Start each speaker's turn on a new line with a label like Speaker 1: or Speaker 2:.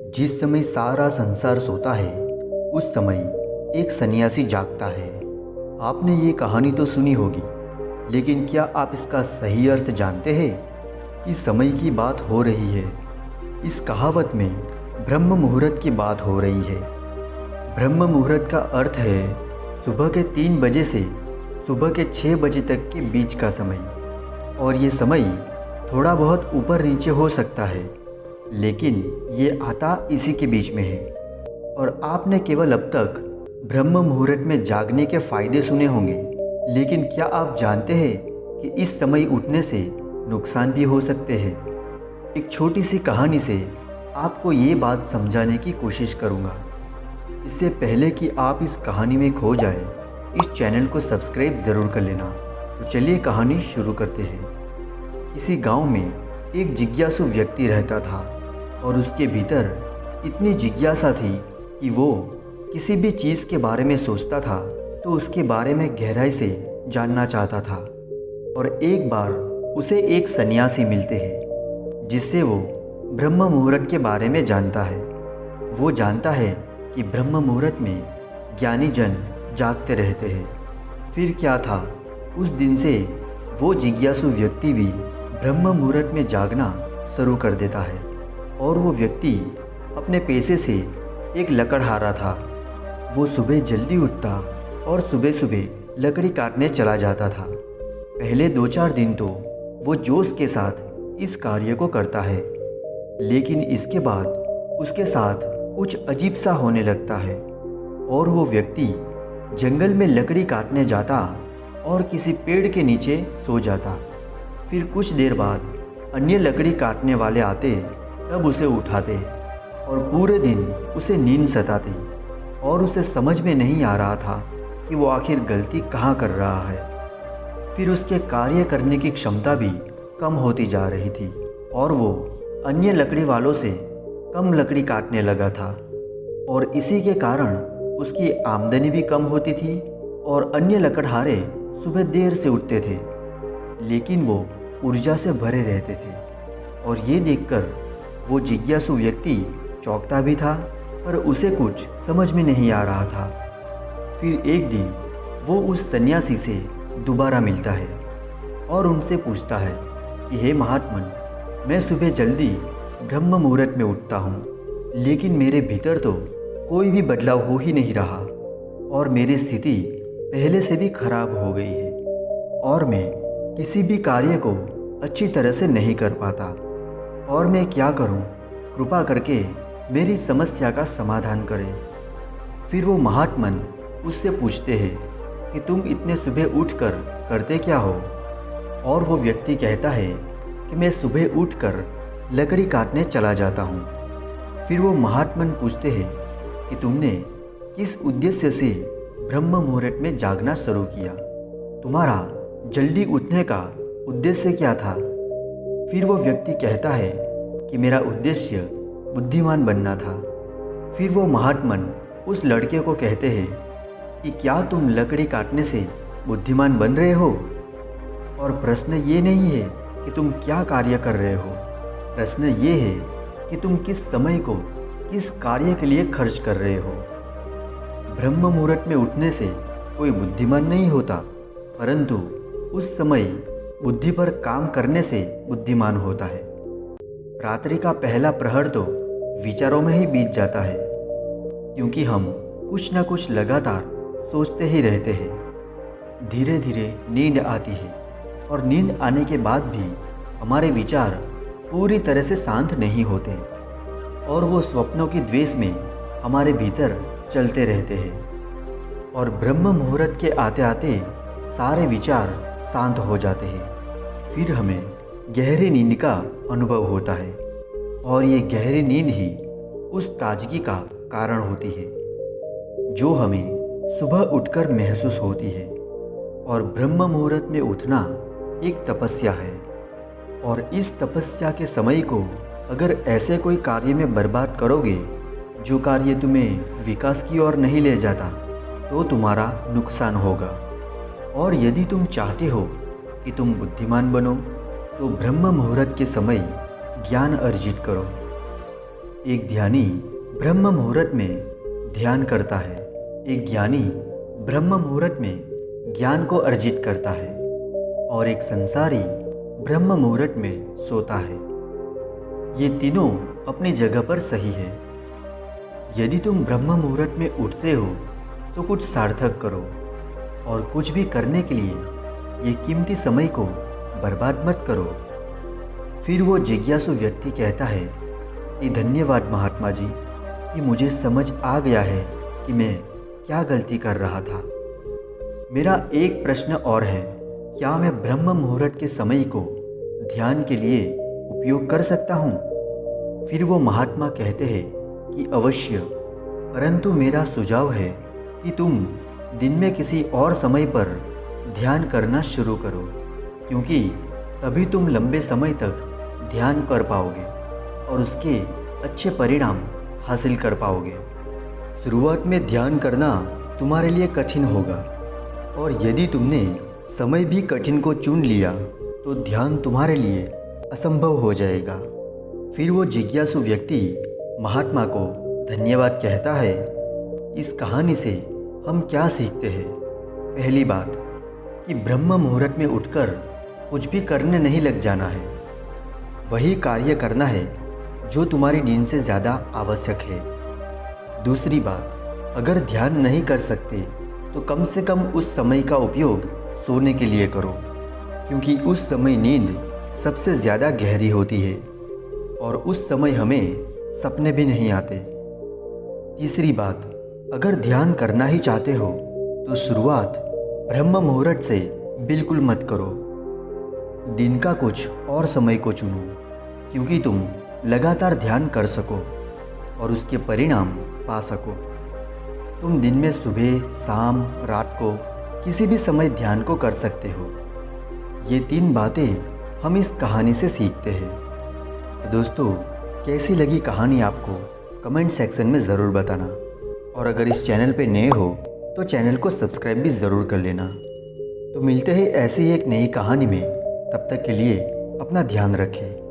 Speaker 1: जिस समय सारा संसार सोता है उस समय एक सन्यासी जागता है। आपने ये कहानी तो सुनी होगी, लेकिन क्या आप इसका सही अर्थ जानते हैं कि समय की बात हो रही है। इस कहावत में ब्रह्म मुहूर्त की बात हो रही है। ब्रह्म मुहूर्त का अर्थ है सुबह के 3 बजे से सुबह के 6 बजे तक के बीच का समय। और ये समय थोड़ा बहुत ऊपर नीचे हो सकता है, लेकिन ये आता इसी के बीच में है। और आपने केवल अब तक ब्रह्म मुहूर्त में जागने के फ़ायदे सुने होंगे, लेकिन क्या आप जानते हैं कि इस समय उठने से नुकसान भी हो सकते हैं। एक छोटी सी कहानी से आपको ये बात समझाने की कोशिश करूँगा। इससे पहले कि आप इस कहानी में खो जाए, इस चैनल को सब्सक्राइब ज़रूर कर लेना। तो चलिए कहानी शुरू करते हैं। किसी गांव में एक जिज्ञासु व्यक्ति रहता था और उसके भीतर इतनी जिज्ञासा थी कि वो किसी भी चीज़ के बारे में सोचता था तो उसके बारे में गहराई से जानना चाहता था। और एक बार उसे एक सन्यासी मिलते हैं जिससे वो ब्रह्म मुहूर्त के बारे में जानता है। वो जानता है कि ब्रह्म मुहूर्त में ज्ञानी जन जागते रहते हैं। फिर क्या था, उस दिन से वो जिज्ञासु व्यक्ति भी ब्रह्म मुहूर्त में जागना शुरू कर देता है। और वो व्यक्ति अपने पैसे से एक लकड़हारा था। वो सुबह जल्दी उठता और सुबह सुबह लकड़ी काटने चला जाता था। पहले 2-4 दिन तो वो जोश के साथ इस कार्य को करता है, लेकिन इसके बाद उसके साथ कुछ अजीब सा होने लगता है और वो व्यक्ति जंगल में लकड़ी काटने जाता और किसी पेड़ के नीचे सो जाता। फिर कुछ देर बाद अन्य लकड़ी काटने वाले आते, तब उसे उठाते और पूरे दिन उसे नींद सताती और उसे समझ में नहीं आ रहा था कि वो आखिर गलती कहाँ कर रहा है। फिर उसके कार्य करने की क्षमता भी कम होती जा रही थी और वो अन्य लकड़ी वालों से कम लकड़ी काटने लगा था। और इसी के कारण उसकी आमदनी भी कम होती थी और अन्य लकड़हारे सुबह देर से उठते थे, लेकिन वो ऊर्जा से भरे रहते थे। और ये देखकर वो जिज्ञासु व्यक्ति चौंकता भी था, पर उसे कुछ समझ में नहीं आ रहा था। फिर एक दिन वो उस सन्यासी से दोबारा मिलता है और उनसे पूछता है कि हे महात्मन, मैं सुबह जल्दी ब्रह्म मुहूर्त में उठता हूँ, लेकिन मेरे भीतर तो कोई भी बदलाव हो ही नहीं रहा और मेरी स्थिति पहले से भी खराब हो गई है और मैं किसी भी कार्य को अच्छी तरह से नहीं कर पाता। और मैं क्या करूं? कृपा करके मेरी समस्या का समाधान करें। फिर वो महात्मन उससे पूछते हैं कि तुम इतने सुबह उठकर करते क्या हो? और वो व्यक्ति कहता है कि मैं सुबह उठकर लकड़ी काटने चला जाता हूँ। फिर वो महात्मन पूछते हैं कि तुमने किस उद्देश्य से ब्रह्म मुहूर्त में जागना शुरू किया? तुम्हारा जल्दी उठने का उद्देश्य क्या था? फिर वो व्यक्ति कहता है कि मेरा उद्देश्य बुद्धिमान बनना था। फिर वो महात्मन उस लड़के को कहते हैं कि क्या तुम लकड़ी काटने से बुद्धिमान बन रहे हो? और प्रश्न ये नहीं है कि तुम क्या कार्य कर रहे हो, प्रश्न ये है कि तुम किस समय को किस कार्य के लिए खर्च कर रहे हो। ब्रह्म मुहूर्त में उठने से कोई बुद्धिमान नहीं होता, परंतु उस समय बुद्धि पर काम करने से बुद्धिमान होता है। रात्रि का पहला प्रहर तो विचारों में ही बीत जाता है, क्योंकि हम कुछ न कुछ लगातार सोचते ही रहते हैं। धीरे धीरे नींद आती है और नींद आने के बाद भी हमारे विचार पूरी तरह से शांत नहीं होते और वो स्वप्नों की द्वेष में हमारे भीतर चलते रहते हैं। और ब्रह्म मुहूर्त के आते आते सारे विचार शांत हो जाते हैं। फिर हमें गहरी नींद का अनुभव होता है और ये गहरी नींद ही उस ताजगी का कारण होती है जो हमें सुबह उठकर महसूस होती है। और ब्रह्म मुहूर्त में उठना एक तपस्या है और इस तपस्या के समय को अगर ऐसे कोई कार्य में बर्बाद करोगे जो कार्य तुम्हें विकास की ओर नहीं ले जाता, तो तुम्हारा नुकसान होगा। और यदि तुम चाहते हो कि तुम बुद्धिमान बनो, तो ब्रह्म मुहूर्त के समय ज्ञान अर्जित करो। एक ध्यानी ब्रह्म मुहूर्त में ध्यान करता है, एक ज्ञानी ब्रह्म मुहूर्त में ज्ञान को अर्जित करता है और एक संसारी ब्रह्म मुहूर्त में सोता है। ये तीनों अपनी जगह पर सही है। यदि तुम ब्रह्म मुहूर्त में उठते हो तो कुछ सार्थक करो और कुछ भी करने के लिए ये कीमती समय को बर्बाद मत करो। फिर वो जिज्ञासु व्यक्ति कहता है कि धन्यवाद महात्मा जी कि मुझे समझ आ गया है कि मैं क्या गलती कर रहा था। मेरा एक प्रश्न और है, क्या मैं ब्रह्म मुहूर्त के समय को ध्यान के लिए उपयोग कर सकता हूँ? फिर वो महात्मा कहते हैं कि अवश्य, परंतु मेरा सुझाव है कि तुम दिन में किसी और समय पर ध्यान करना शुरू करो, क्योंकि तभी तुम लंबे समय तक ध्यान कर पाओगे और उसके अच्छे परिणाम हासिल कर पाओगे। शुरुआत में ध्यान करना तुम्हारे लिए कठिन होगा और यदि तुमने समय भी कठिन को चुन लिया तो ध्यान तुम्हारे लिए असंभव हो जाएगा। फिर वो जिज्ञासु व्यक्ति महात्मा को धन्यवाद कहता है। इस कहानी से हम क्या सीखते हैं? पहली बात कि ब्रह्म मुहूर्त में उठकर कुछ भी करने नहीं लग जाना है, वही कार्य करना है जो तुम्हारी नींद से ज़्यादा आवश्यक है। दूसरी बात, अगर ध्यान नहीं कर सकते तो कम से कम उस समय का उपयोग सोने के लिए करो, क्योंकि उस समय नींद सबसे ज़्यादा गहरी होती है और उस समय हमें सपने भी नहीं आते। तीसरी बात, अगर ध्यान करना ही चाहते हो तो शुरुआत ब्रह्म मुहूर्त से बिल्कुल मत करो। दिन का कुछ और समय को चुनो, क्योंकि तुम लगातार ध्यान कर सको और उसके परिणाम पा सको। तुम दिन में सुबह, शाम, रात को किसी भी समय ध्यान को कर सकते हो। ये 3 बातें हम इस कहानी से सीखते हैं। तो दोस्तों, कैसी लगी कहानी आपको कमेंट सेक्शन में ज़रूर बताना और अगर इस चैनल पे नए हो तो चैनल को सब्सक्राइब भी ज़रूर कर लेना। तो मिलते हैं ऐसी एक नई कहानी में, तब तक के लिए अपना ध्यान रखें।